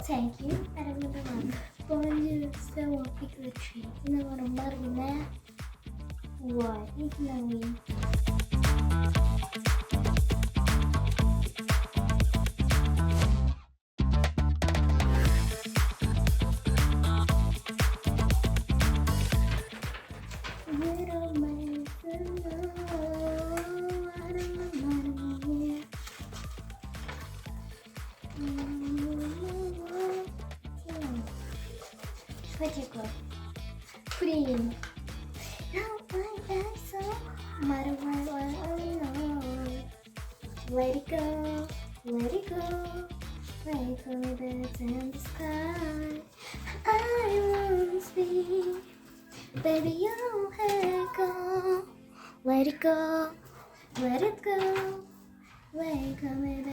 Thank you. Era another one. Pode ser uma picture tree. Não era um barulho, né? What? Ignoring. Decor. Cream. Now I am so matter what I know. Let it go, let it go. Let it go with the in the sky. I won't speak. Baby, you let it go. Let it go, let it go. Let it go with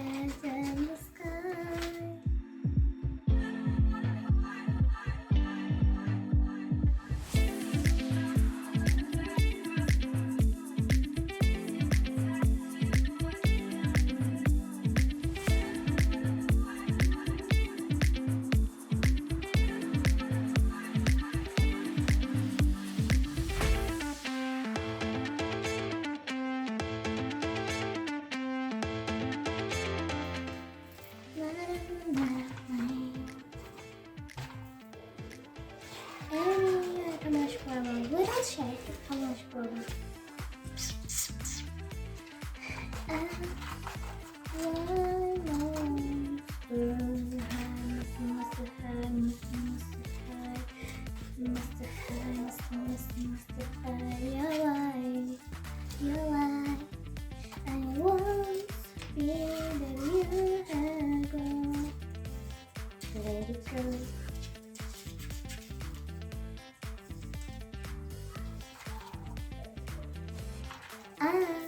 the in the sky. Little check how much problem. You're right. I won't be that you have gone. Let it go. I